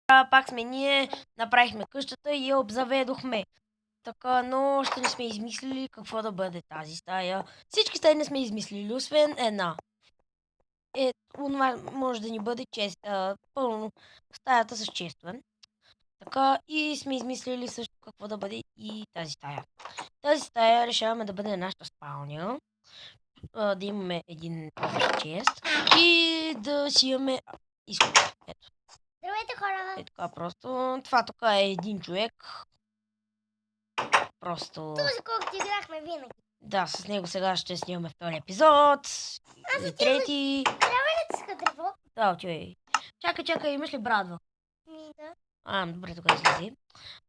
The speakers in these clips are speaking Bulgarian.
Пак сме ние, направихме къщата и я обзаведохме. Така, но още не сме измислили какво да бъде тази стая. Всички стаи не сме измислили, освен една. Това може да ни бъде пълно стаята с честване. Така, и сме измислили също какво да бъде и тази стая. Тази стая решаваме да бъде нашата спалня, да имаме един общ чест и да си имаме изход. Ето. Здравейте, хора! Е така просто. Това тук е един човек. Просто... Този, колкото играхме винаги. Да, с него сега ще снимаме втори епизод. И трети. Трябва ли да ска дърво? Да, отивай. Чакай, имаш ли брадва? Да. Добре, тогава излези.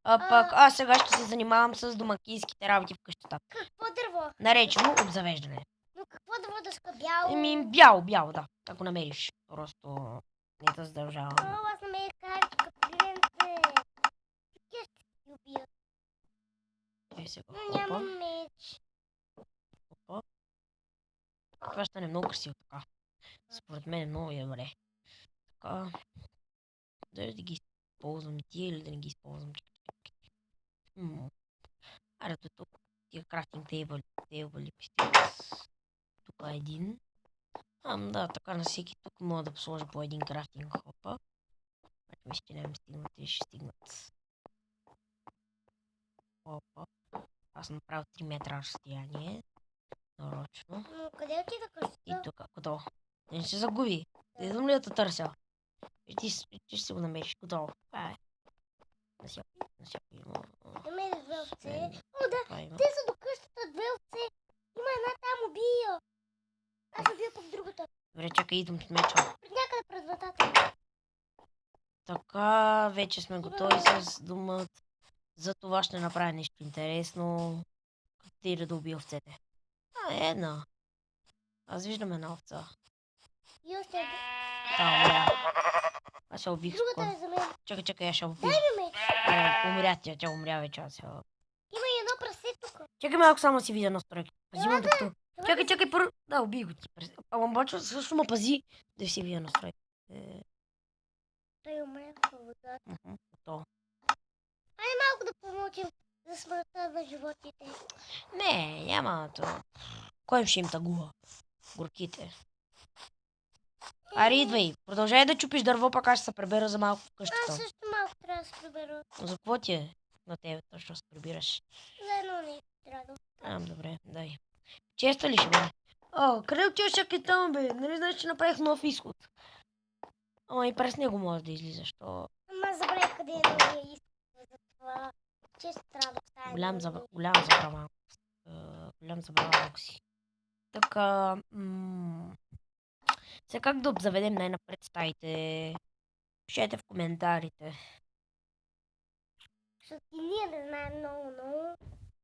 Пък аз сега ще се занимавам с домакинските работи в къщата. Какво дърво? Наречено обзавеждане. Но какво дърво да ска? Бяло? Бяло, да. Ако намериш. Просто не те задължавам. Аз намерих каричка, приленце. Тя ще си убия. Но нямам меч. Това ще не е много красиво така. Според мен е много добре. Така. Дали да ги използвам тия или да не ги използвам. Аре, тук тия крафтинг тейбъли тук е един. Да, така на всеки тук мога да сложа по един крафтинг хопа. Мисля, че няма стигнат и ще стигнат. Опа. Аз съм направил 3 метра разстояние. Нарочно. Но къде отида къщата? И тук, готово. Не се загуби. Не знам ли да те търся? Ти ще си го намериш. Готово. Това е. Намерих две овце. О, да, те са до къщата, две овце. Има една там убия. Аз убия пък другата. Добре, чакай, идвам с меча. Пред някъде пред вратата. Така, вече сме готови с думата. За това ще направя нещо интересно. Как да убия овцете? Една. Аз виждам една овца. И още една. Умря. Аз се убих. Другата е за мен. Чакай, аз ще убих. Дай ми меч. Умря тя умря вече. Има и едно прасе тук. Чакай малко само си видя настройки. Пази ме докато. Чакай, първо. Да, убих го ти. Ама обаче също ме пази да си видя настройки. Той умря в водата. Готово. Айде малко да помолчим за смъртта на животните. Не, няма това. Кой ще им тъгува? Горките. Аре, идвай. Продължай да чупиш дърво, пък аз ще се прибера за малко в къщата. Аз също малко трябва да се прибера. За какво ти е на тебе точно се прибираш? За едно не трябва. Добре, дай. Честа ли ще бъде? Къде отиваш чакай там, бе? Нали знаеш, че направих нов изход? И през него може да излизаш. Ама забравих къде е новия изход. Затова често трябва да оставя. Голям забрава си. Така, сега как да обзаведем най-напред стаите? Пишете в коментарите. Защото и ние не знаем много.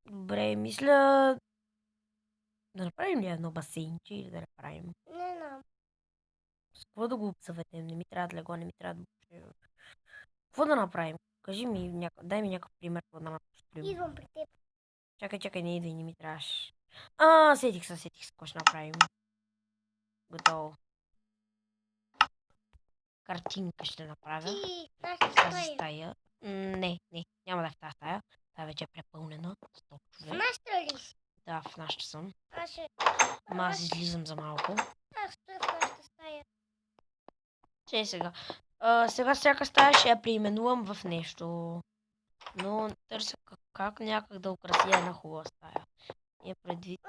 Добре, мисля да направим ли едно басейнче или да направим? Не знам. С какво да го обзаведем? Не ми трябва да легло, не ми трябва да... Какво да направим? Кажи ми, дай ми някакъв пример, какво да направим. Идвам при теб. Чакай, не идвай, не ми трябваш. Сетих се, какво ще направим. Готово. Картинка ще направя. И тази стая. Не, няма да е в тази стая. Тя вече е препълнена. В нашата ли си? Да, в нашата съм. Аз излизам за малко. Аз стоя в нашата стая. Сега. Сега всяка стая ще я преименувам в нещо. Но търся как някак да украси една хубава стая. Предвид...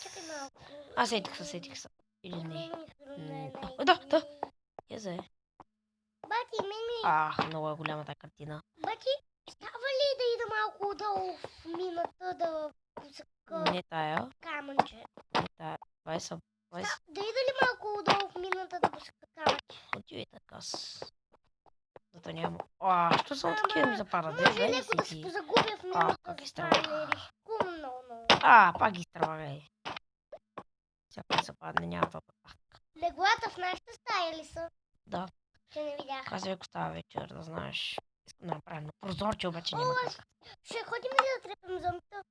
чакай малко. Аз сетих се. Или не? Да. Е. Бати, ми. Много е голяма тази картина. Бати, става ли да ида малко отдолу в мината да пусъка Не тая. камънче? Не тая. Да ида ли малко отдолу в мината да пусъка камънче? Отивай така Зато няма. Що само такива ми западат? Може леко да се позагубя в мината. Как изтръгва. Много. Пак ги изтръгва. Всяко ми западне, няма това пак. Леглата в нашата стая ли са? Да. Че не видях. Аз ако става вечер, да знаеш. Искам да направя на прозорче, обаче няма как. Ще ходим ли да трепем зомбита?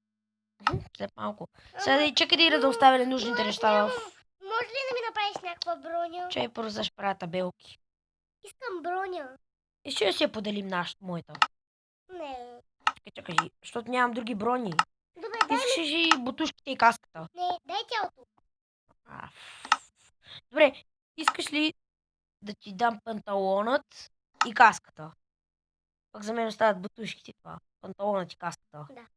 След малко. Сега чакай да оставя ненужните неща в... Може ли да ми направиш някаква броня? Чай първо ще правя табелки. Искам броня. И ще си я поделим моята. Не. Чакай, защото нямам други брони. Добре, дай ми. Искаш и бутушките и каската. Не, дай тялото. А, добре, искаш ли да ти дам панталонът и каската? Пък за мен остават бутушките това. Панталонът и каската. Да.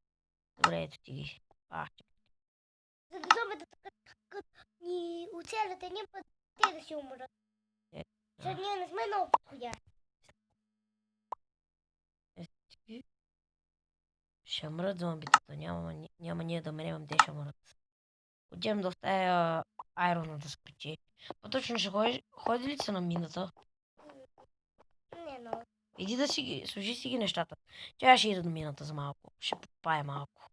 Добре, ето ти ги. За да зомбите като ни оцелят един път, те да си умрат. Защото ние не сме много подходящи. Ще мрат зомбитата. Няма ние да мерем, те ще мрат. Отивам да оставя Айрона да скричи. По-точно ще ходи ли са на мината? Не, много. Иди да си ги, служи си ги нещата. Тя ще ида до мината за малко. Ще попая малко.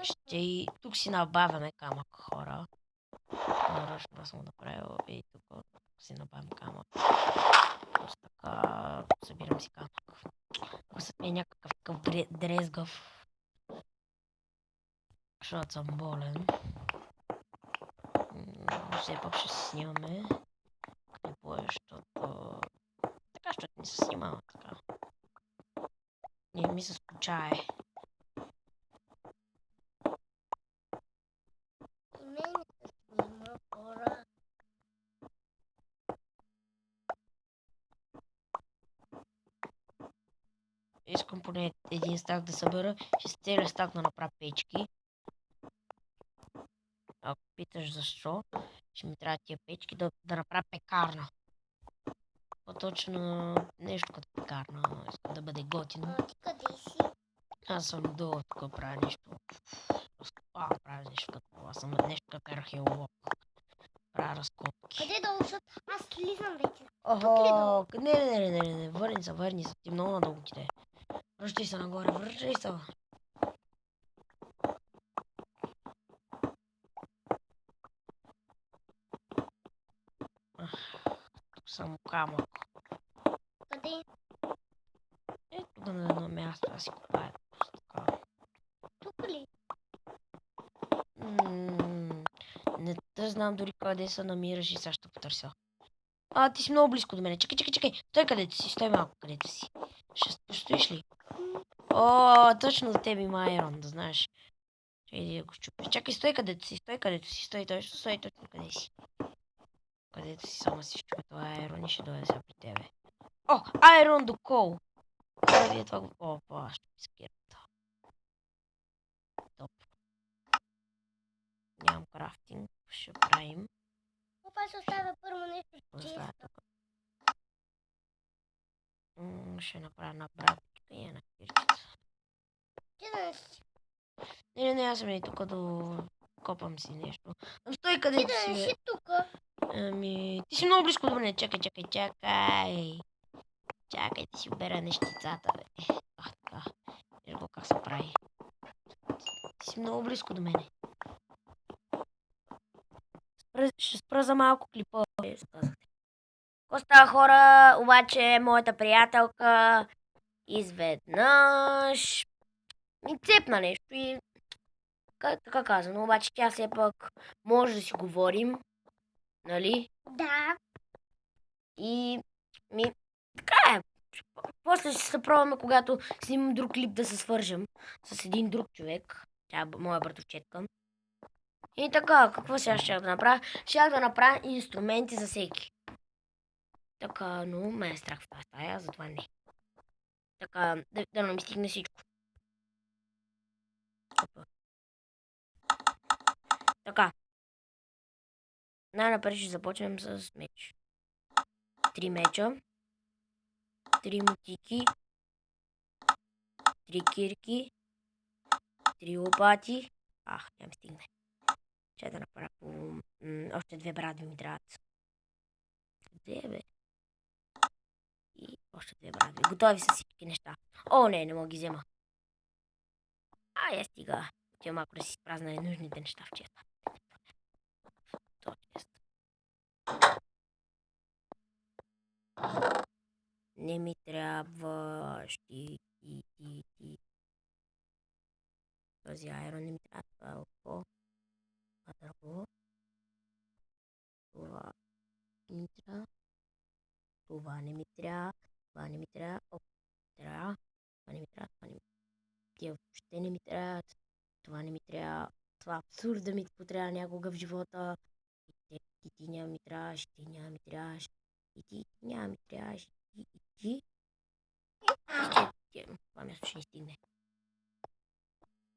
Ще и тук си набавяме камък, хора. Нарочно съм го направил и тук си набавям камък. Просто така събирам си камък. Ако са ми някакъв такъв дрезгав. Защото съм болен. Все пак ще се снимаме. Какво е, защото... Така, защото не се снимава така. Не ми се скучае. И мен не се снима, хора. Искам поне един стак да събера. Ще с целия стак да направя печки. Ако питаш защо, ще ми трябва тия печки да направя пекарна. По-точно нещо като пекарна. Искам да бъде готино. А ти къде си? Аз съм долу, тук правя нещо. Правя нещо като... Аз съм нещо като археолог. Правя разкопки. Къде долу, защото аз слизам вече. Охо, не, върни се, ти много надолу ти. Връщай се нагоре, връщай се. Тук само камък. Къде? Ето тук на едно място, аз си копая. Тук ли? Не те знам дори къде се намираш и сега ще потърся. Ти си много близко до мене. Чакай. Стой където си, стой малко където си. Ще постоиш ли? Точно за тебе има Айрон, да знаеш. Иди да го щупя. Чакай, стой където си, стой точно къде си. Където си само си щупя това Айрон и ще дойде сега при тебе. Айрон до кол! Вие това го... ще ми спира. Топ. Нямам крафтинг, ще правим. Опа, ще оставя първо нещо чисто. Ще направя една братичка и една кирчица. Ти да си. Не, аз съм и тук да копам си нещо. Стой където Ти да не си, си тук. ти си много близко до мен. Чакай. Чакай, ти си обера нещицата, бе. Така. Виж го как се прави. Ти си много близко до мене. Ще спра за малко клипа. Какво става, хора? Обаче моята приятелка изведнъж ми цепна нещо и така казано, обаче тя все пак може да си говорим, нали? Да. И така е. После ще се пробваме, когато снимам друг клип да се свържем с един друг човек. Тя е моя братовчетка. И така, какво сега ще да направя? Ще да направя инструменти за всеки. Така, но ме е страх в тази стая, затова не. Така, да не ми стигне всичко. Така. Най-напред ще започнем с меч. 3 меча. 3 мотики. 3 кирки. 3 лопати. Няма ми стигне. Ще да направя по... още 2 брадви ми трябват. Къде бе? И още 2 брадви. Готови са всички неща. Не мога ги взема. Я стига. Отивам малко да си изпразна ненужните неща в честа. Не ми трябва този айрон не ми трябва това. Това. Това не ми трябва. Това не ми трябва. Оп, трябва. Това не ми трябва. Това не ми... Тия въобще не ми трябват. Това не ми трябва. Това абсурд да ми потрябва някога в живота. И ти няма ми трябваш. Ти няма ми трябваш. И ти няма ми трябваш. И ти. Това място ще ни стигне.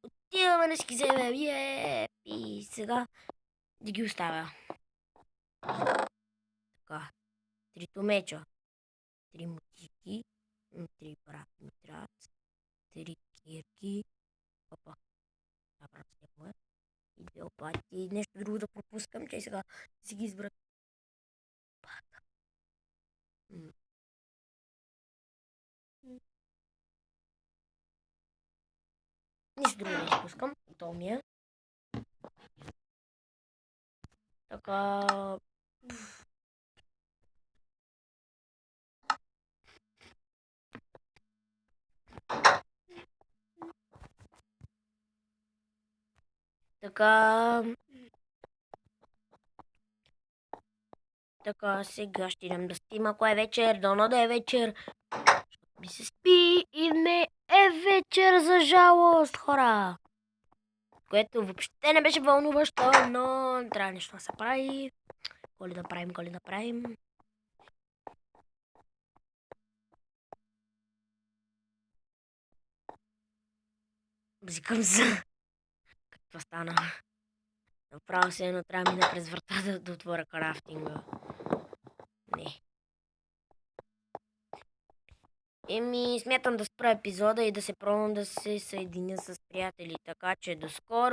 Отиваме да си ги вземем. И сега да ги оставя. Така. 3 томеча. 3 мотики. 3 брати ми трябват. 3 кирки. Опа. Това брат се е. И 2 опати. И нещо друго да пропускам, че сега си ги избрат. Нищо друго не изпускам. То ми е. Така... Така, сега ще идем да спим, ако е вечер, дано да е вечер. Ми се спи и не е вечер, за жалост, хора. Което въобще не беше вълнуващо, но трябва нещо да се прави. Коли да правим. Бзикам се. Какво стана? Направо се едно трябва да мина през врата да отворя крафтинга. Не. Смятам да спра епизода и да се пробвам да се съединя с приятели. Така че до скоро.